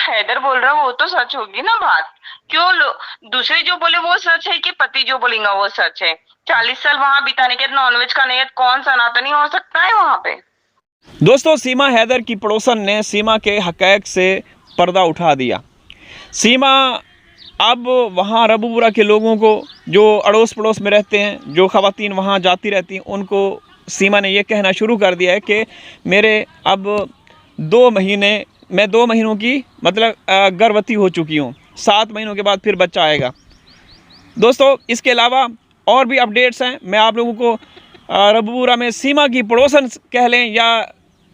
हैदर बोल रहा वो तो सच होगी ना बात। क्यों दूसरे जो बोले वो सच है कि पति जो बोलेगा वो सच है? 40 साल वहां बिताने के नॉनवेज का नहीं, कौन सनातनी हो सकता है वहां पे? दोस्तों, सीमा हैदर की पड़ोसन ने सीमा के हक़ाइक़ से पर्दा उठा दिया। सीमा अब वहाँ रबूपुरा के लोगों को, जो अड़ोस पड़ोस में रहते हैं, जो ख़वातीन वहाँ जाती रहती हैं, उनको सीमा ने ये कहना शुरू कर दिया है कि मेरे अब 2 महीने, मैं 2 महीनों की मतलब गर्भवती हो चुकी हूँ, 7 महीनों के बाद फिर बच्चा आएगा। दोस्तों, इसके अलावा और भी अपडेट्स हैं। मैं आप लोगों को रबूपुरा में सीमा की पड़ोसन कह लें या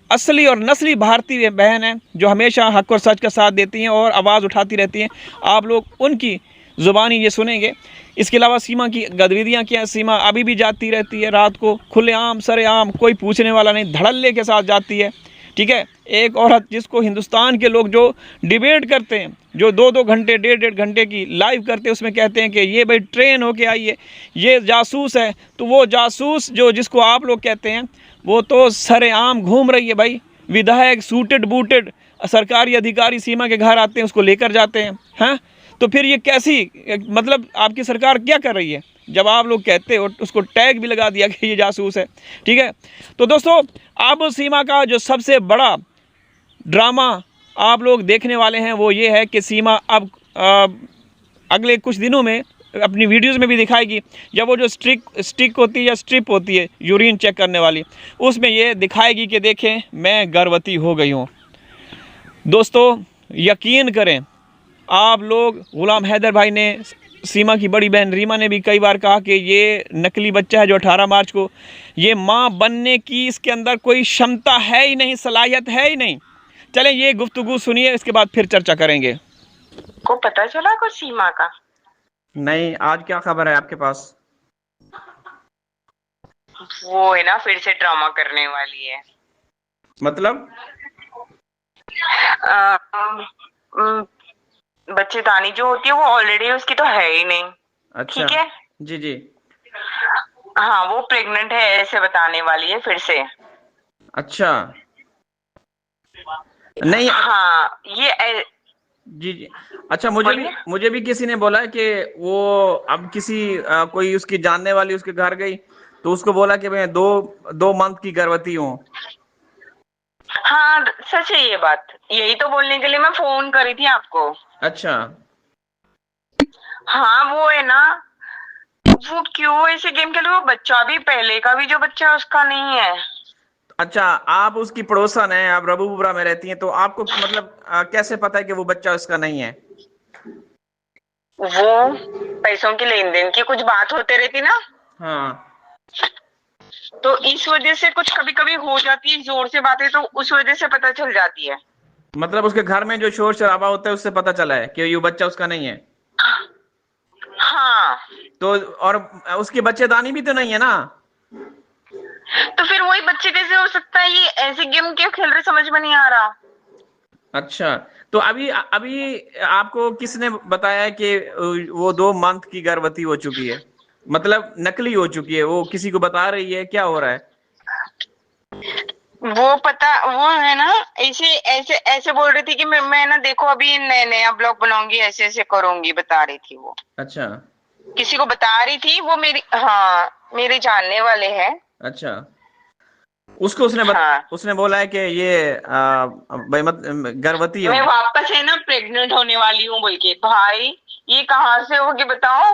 असली और नस्ली भारतीय बहन हैं, जो हमेशा हक और सच का साथ देती हैं और आवाज़ उठाती रहती हैं, आप लोग उनकी ज़ुबानी ये सुनेंगे। इसके अलावा सीमा की गतिविधियाँ क्या हैं? सीमा अभी भी जाती रहती है रात को खुलेआम सरेआम, कोई पूछने वाला नहीं, धड़ल्ले के साथ जाती है। ठीक है, एक औरत जिसको हिंदुस्तान के लोग जो डिबेट करते हैं, जो 2-2 घंटे 1.5 घंटे की लाइव करते हैं, उसमें कहते हैं कि ये भाई ट्रेन होके आई है, ये जासूस है, तो वो जासूस जो जिसको आप लोग कहते हैं, वो तो सरेआम घूम रही है भाई। विधायक सूटेड बूटेड सरकारी अधिकारी सीमा के घर आते हैं, उसको लेकर जाते हैं। हाँ, तो फिर ये कैसी, मतलब आपकी सरकार क्या कर रही है जब आप लोग कहते हो? उसको टैग भी लगा दिया कि ये जासूस है। ठीक है, तो दोस्तों, अब सीमा का जो सबसे बड़ा ड्रामा आप लोग देखने वाले हैं वो ये है कि सीमा अब अगले कुछ दिनों में अपनी वीडियोज़ में भी दिखाएगी, जब वो जो स्टिक होती है या स्ट्रिप होती है यूरिन चेक करने वाली, उसमें ये दिखाएगी कि देखें मैं गर्भवती हो गई हूँ। दोस्तों, यकीन करें आप लोग, गुलाम हैदर भाई ने, सीमा की बड़ी बहन रीमा ने भी कई बार कहा कि ये नकली बच्चा है जो 18 मार्च को, ये माँ बनने की इसके अंदर कोई क्षमता है ही नहीं, सलाहियत है ही नहीं। चलें ये गुफ्तगू सुनिए, इसके बाद फिर चर्चा करेंगे। को पता चला कुछ सीमा का? नहीं, आज क्या खबर है आपके पास? वो है ना, फिर से ड्रामा करने वाली है। मतलब बच्चेदानी जो होती है वो ऑलरेडी उसकी तो है ही नहीं। अच्छा, ठीक है, जी जी, हाँ वो प्रेग्नेंट है ऐसे बताने वाली है फिर से। अच्छा, नहीं, हाँ जी जी, अच्छा, मुझे भी किसी ने बोला कि वो अब किसी कोई उसकी जानने वाली उसके घर गई, तो उसको बोला कि मैं 2 मंथ की गर्भवती हूँ। हाँ सच है ये बात, यही तो बोलने के लिए मैं फोन करी थी आपको। अच्छा, हाँ वो है ना, वो क्यों ऐसे गेम खेले? वो बच्चा भी, पहले का भी जो बच्चा है उसका नहीं है। अच्छा, आप उसकी पड़ोसन हैं, आप रबूपुरा में रहती हैं, तो आपको मतलब कैसे पता है कि वो बच्चा उसका नहीं है? वो पैसों की लेन देन की कुछ बात होते रहती ना, हाँ, तो इस वजह से कुछ कभी कभी हो जाती है जोर से बातें, तो उस वजह से पता चल जाती है। मतलब उसके घर में जो शोर शराबा होता है उससे पता चला है कि ये बच्चा उसका नहीं है। हाँ, तो और उसकी बच्चेदानी भी तो नहीं है ना? तो फिर वही बच्चे कैसे हो सकता है? ये ऐसे गेम क्यों खेल रहे समझ में नहीं आ रहा। अच्छा, तो अभी अभी आपको किसने बताया है कि वो 2 मंथ की गर्भवती हो चुकी है, मतलब नकली हो चुकी है? वो किसी को बता रही है, क्या हो रहा है? वो पता, वो है ना, ऐसे ऐसे ऐसे बोल रही थी कि मैं ना देखो अभी नया ब्लॉग बनाऊंगी, ऐसे ऐसे करूंगी, बता रही थी वो। अच्छा, किसी को बता रही थी वो, मेरी, हाँ मेरे जानने वाले हैं। अच्छा, उसको हाँ, उसने बोला है कि ये भाई मत गर्भवती मैं हूँ। वापस है ना प्रेग्नेंट होने वाली हूँ बोल के। भाई ये कहाँ से होगी बताओ?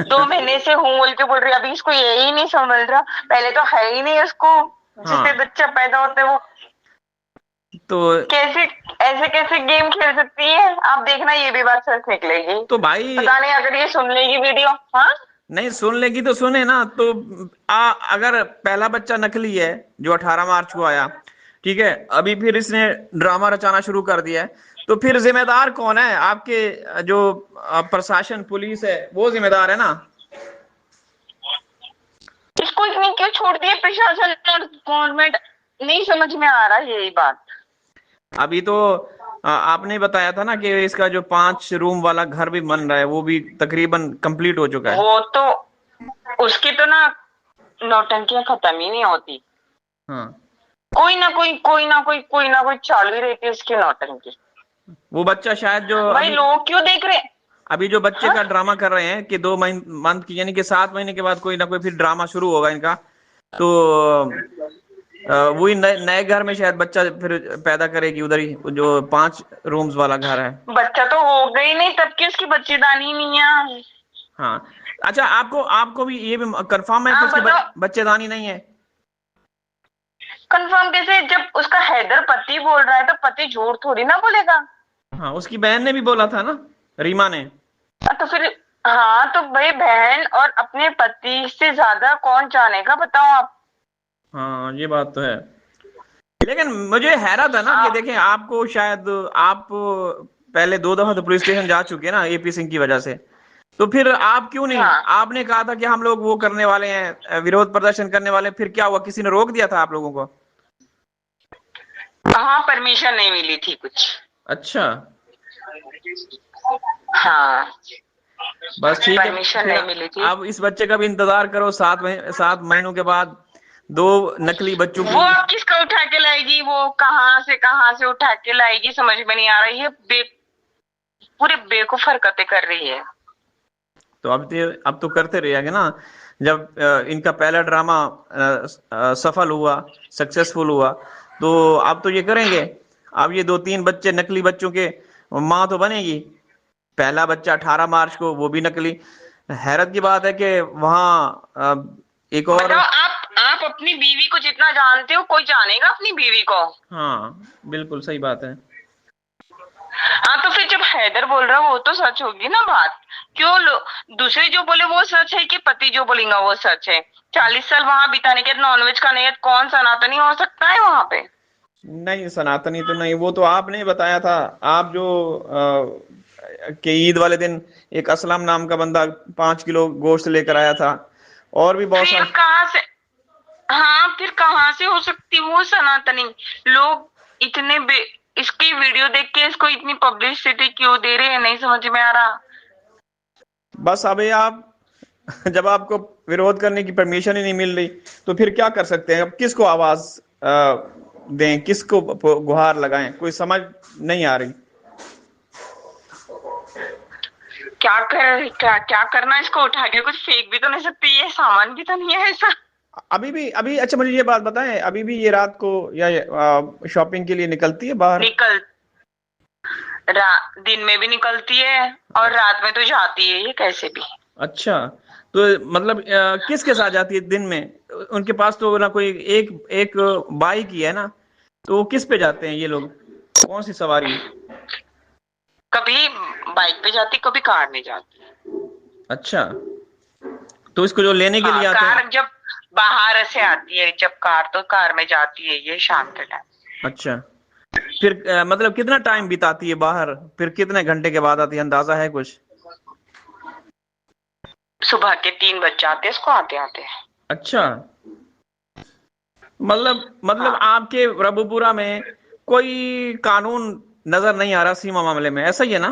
2 महीने से हूँ बोल के बोल रही है। अभी इसको यही नहीं समझ रहा, पहले तो है ही नहीं उसको, जिससे हाँ, बच्चा पैदा होता है वो तो कैसे, ऐसे कैसे गेम खेल सकती है? आप देखना ये भी बात सच निकलेगी। तो भाई, पता नहीं अगर ये सुन लेगी वीडियो। हाँ, नहीं सुन लेगी तो सुने ना, तो अगर पहला बच्चा नकली है जो 18 मार्च को आया, ठीक है, अभी फिर इसने ड्रामा रचाना शुरू कर दिया है, तो फिर जिम्मेदार कौन है? आपके जो प्रशासन पुलिस है वो जिम्मेदार है ना? इसको इतनी क्यों छोड़ दिए प्रशासन और गवर्नमेंट? नहीं समझ में आ रहा यही बात। अभी तो आपने बताया था ना कि इसका जो 5 रूम वाला घर भी बन रहा है वो भी तकरीबन कंप्लीट हो चुका है। वो तो उसकी तो ना नौटंकियां खत्म ही नहीं होती। हाँ, कोई ना कोई चालू ही रहती है उसकी नौटंकी। वो बच्चा शायद जो भाई अभी लोग क्यों देख रहे हैं? अभी जो बच्चे हाँ? का ड्रामा कर रहे हैं कि 2 मंथ की, यानी कि 7 महीने के बाद कोई ना कोई फिर ड्रामा शुरू होगा इनका। तो वही नए नए घर में शायद बच्चा फिर पैदा करेगी उधर ही, जो 5 रूम्स वाला घर है। बच्चा तो हो गई नहीं तब की उसकी बच्चेदानी नहीं है। हाँ। अच्छा, आपको आपको भी ये भी कंफर्म है कि आप उसकी बताओ बच्चेदानी नहीं है? कंफर्म कैसे? जब उसका हैदर पति बोल रहा है तो पति झूठ थोड़ी ना बोलेगा। हाँ, उसकी बहन ने भी बोला था ना, रीमा ने। तो फिर हाँ, तो भाई बहन और अपने पति से ज्यादा कौन जानेगा, बताओ आप। हाँ, ये बात तो है। लेकिन मुझे हैरत है ना कि आप देखें, आपको शायद आप पहले 2 दफा तो पुलिस स्टेशन जा चुके हैं ना एपी सिंह की वजह से। तो फिर आप क्यों नहीं, हाँ आपने कहा था कि हम लोग वो करने वाले हैं, विरोध प्रदर्शन करने वाले हैं, फिर क्या हुआ, किसी ने रोक दिया था आप लोगों को? हाँ, परमिशन नहीं मिली थी कुछ। अच्छा, हाँ, बस ठीक है। परमिशन फिर नहीं मिली थी। अब इस बच्चे का भी इंतजार करो, 7 महीनों के बाद 2 नकली बच्चों वो की। अब किसका उठा के लाएगी? वो कहाँ से उठा के लाएगी, समझ में नहीं आ रही है। पूरे बेवकूफ हरकतें कर रही है। तो अब तो करते रहेंगे ना। जब इनका पहला ड्रामा सफल हुआ, सक्सेसफुल हुआ, तो अब तो ये करेंगे। अब ये 2-3 बच्चे, नकली बच्चों के माँ तो बनेगी। पहला बच्चा 18 मार्च को, वो भी नकली। हैरत की बात है कि वहाँ एक और। बताओ, आप अपनी बीवी को जितना जानते हो, कोई जानेगा अपनी बीवी को? हाँ, बिल्कुल सही बात है। हाँ, तो फिर जब हैदर बोल रहा है वो तो सच होगी ना बात। क्यों दूसरे जो बोले वो सच है कि पति जो बोलेगा वो सच है? 40 साल वहां बिताने के नॉनवेज का नियत कौन सनातनी हो सकता है वहां पे? नहीं, सनातनी तो नहीं, वो तो आपने बताया था। आप जो कि ईद वाले दिन एक असलम नाम का बंदा 5 किलो गोश्त लेकर आया था, और भी बहुत फिर सारे। कहाँ से? हाँ, फिर कहाँ से हो सकती वो सनातनी? लोग इतने इसकी वीडियो देख के इसको इतनी पब्लिसिटी क्यों दे रहे हैं, नहीं समझ में आ रहा। बस अभी आप जब आपको विरोध करने की परमिशन ही नहीं मिल रही, तो फिर क्या कर सकते हैं? अब किसको आवाज दें, किसको गुहार लगाएं, कोई समझ नहीं आ रही। क्या करना है? इसको उठा के कुछ फेंक भी तो नहीं सकती, ये सामान भी तो नहीं है ऐसा। अभी अच्छा, मुझे ये बात बताएं, अभी भी ये रात को या शॉपिंग के लिए निकलती है बाहर? निकल दिन में भी निकलती है और रात में तो जाती है, ये कैसे भी। अच्छा, तो मतलब किसके साथ जाती है दिन में? उनके पास तो ना कोई एक एक बाइक ही है ना, तो वो किस पे जाते हैं ये लोग, कौन सी सवारी? कभी बाइक पे जाती, कभी कार में जाती। अच्छा, तो इसको जो लेने के हाँ, लिए आते हैं। कार जब बाहर से आती है, जब कार तो कार में जाती है ये शाम के टाइम। अच्छा, फिर मतलब कितना टाइम बिताती है बाहर, फिर कितने घंटे के बाद आती है, अंदाजा है कुछ? सुबह के 3 बज जाते हैं इसको आते आते। अच्छा, मतलब हाँ, आपके रबुपुरा में कोई कानून नजर नहीं आ रहा सीमा मामले में, ऐसा ही है ना?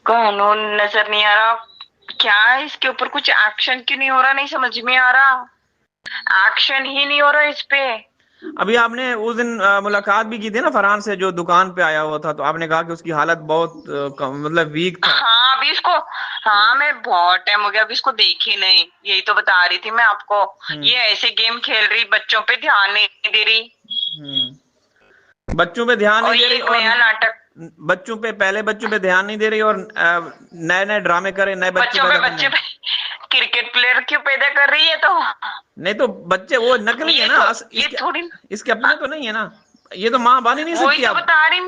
कानून नजर नहीं आ रहा। क्या है इसके ऊपर कुछ एक्शन क्यों नहीं हो रहा, नहीं समझ में आ रहा। एक्शन ही नहीं हो रहा इस पे। अभी आपने उस दिन मुलाकात भी की थी ना फरहान से, जो दुकान पे आया हुआ था, तो आपने कहा कि उसकी हालत बहुत मतलब वीक था। हाँ, अभी इसको, हाँ, मैं बहुत टाइम हो गया अभी इसको देखी नहीं, यही तो बता रही थी मैं आपको। ये ऐसे गेम खेल रही, बच्चों पे ध्यान नहीं दे रही। बच्चों पे ध्यान और नहीं दे ये रही, एक और नया नाटक, पहले बच्चों पे ध्यान नहीं दे रही, और नए नए ड्रामे करे, नए बच्चे पैदा करने बच्चे हैं। पे क्रिकेट प्लेयर क्यों पैदा कर रही है? तो नहीं तो बच्चे वो नकली है ना, ये थोड़ी, इसके अपने तो नहीं है ना। ये तो माँ बन ही नहीं वही सकती तो आप। बता रही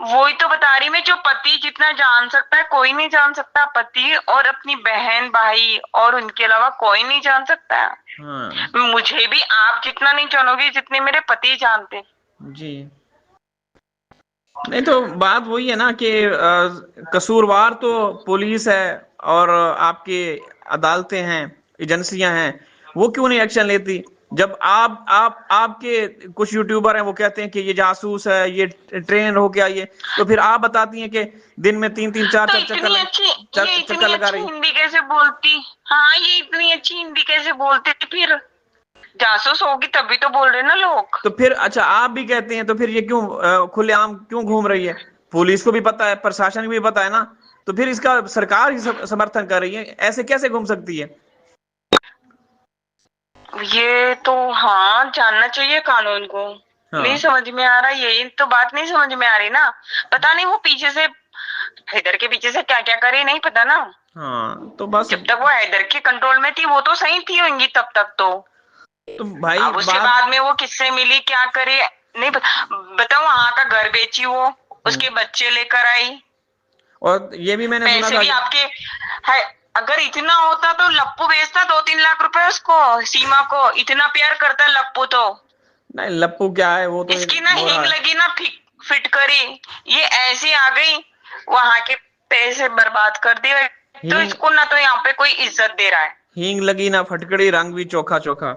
वही तो बता रही मैं, जो पति जितना जान सकता है कोई नहीं जान सकता। पति और अपनी बहन भाई और उनके अलावा कोई नहीं जान सकता। हाँ मुझे भी आप जितना नहीं जानोगे जितने मेरे पति जानते। जी। नहीं तो बात वही है ना कि कसूरवार तो पुलिस है, और आपकी अदालतें हैं, एजेंसियां हैं, वो क्यों नहीं एक्शन लेती? जब आपके कुछ यूट्यूबर हैं, वो कहते हैं कि ये जासूस है, ये ट्रेन हो गया ये, तो फिर आप बताती हैं कि दिन में 3-3 चार तो चार चक्कर ये चक्कर इतनी लगा अच्छी रही। हिंदी कैसे बोलती? हाँ, ये इतनी अच्छी हिंदी कैसे बोलती फिर? जासूस होगी तभी तो बोल रहे ना लोग। तो फिर अच्छा आप भी कहते हैं, तो फिर ये क्यों खुलेआम क्यों घूम रही है? पुलिस को भी पता है, प्रशासन को भी पता है ना, तो फिर इसका सरकार ही समर्थन कर रही है, ऐसे कैसे घूम सकती है? ये तो हाँ जानना चाहिए कानून को। हाँ। नहीं समझ में आ रहा, यही तो बात नहीं समझ में आ रही ना। पता नहीं वो पीछे से, हैदर के पीछे से क्या क्या करे नहीं पता ना। हाँ तो बस, जब तक वो हैदर के कंट्रोल में थी वो तो सही थी होंगी तब तक तो। तो भाई अब उसके बाद में वो किससे मिली क्या करे नहीं पता। बताओ वहां का घर बेची वो, उसके बच्चे लेकर आई, और ये भी मैंने सुना पैसे था भी आपके है। अगर इतना होता तो लप्पू बेचता 2-3 लाख रुपए उसको, सीमा को। इतना प्यार करता लप्पू तो। नहीं लप्पू क्या है, वो तो इसकी ना मोरा हिंग है। लगी ना फिट करी, ये ऐसी आ गई, वहां के पैसे बर्बाद कर दिए। तो हिंग इसको ना तो यहाँ पे कोई इज्जत दे रहा है। हींग लगी ना फटकड़ी, रंग भी चोखा चोखा।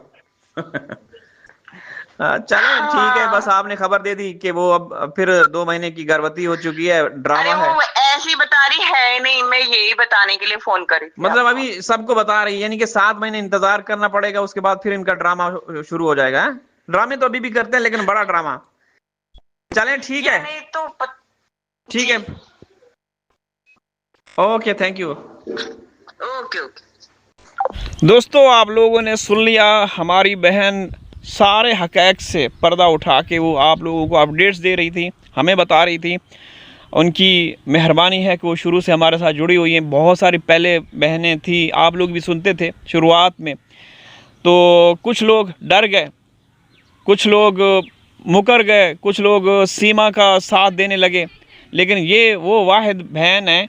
चले ठीक है, बस हाँ। आपने खबर दे दी कि वो अब फिर 2 महीने की गर्भवती हो चुकी है, अरे ड्रामा है। वो ऐसी बता रही है नहीं, मैं यही बताने के लिए फोन करी थी मतलब आपको। अभी सबको बता रही है, यानी कि 7 महीने इंतजार करना पड़ेगा, उसके बाद फिर इनका ड्रामा शुरू हो जाएगा, है? ड्रामे तो अभी भी करते हैं लेकिन बड़ा ड्रामा। चलें ठीक या है, नहीं तो ठीक जी। है, okay, thank you. Okay okay. दोस्तों आप लोगों ने सुन लिया, हमारी बहन सारे हक़ैक़ से पर्दा उठा के वो आप लोगों को अपडेट्स दे रही थी, हमें बता रही थी। उनकी मेहरबानी है कि वो शुरू से हमारे साथ जुड़ी हुई हैं। बहुत सारी पहले बहनें थी, आप लोग भी सुनते थे शुरुआत में, तो कुछ लोग डर गए, कुछ लोग मुकर गए, कुछ लोग सीमा का साथ देने लगे। लेकिन ये वो वाहिद बहन है,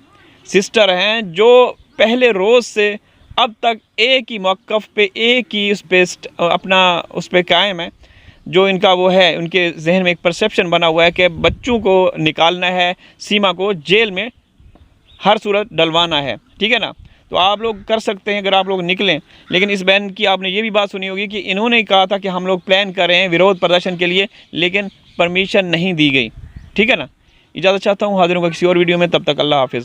सिस्टर हैं, जो पहले रोज़ से अब तक एक ही मौक़िफ़ पे, एक ही उस पे अपना उस पे कायम है। जो इनका वो है, उनके जहन में एक परसेप्शन बना हुआ है कि बच्चों को निकालना है, सीमा को जेल में हर सूरत डलवाना है, ठीक है ना। तो आप लोग कर सकते हैं अगर आप लोग निकलें। लेकिन इस बहन की आपने ये भी बात सुनी होगी कि इन्होंने कहा था कि हम लोग प्लान कर रहे हैं विरोध प्रदर्शन के लिए, लेकिन परमिशन नहीं दी गई, ठीक है ना। इजाज़त चाहता हूँ, हाजिर होगा किसी और वीडियो में, तब तक अल्लाह हाफिज़।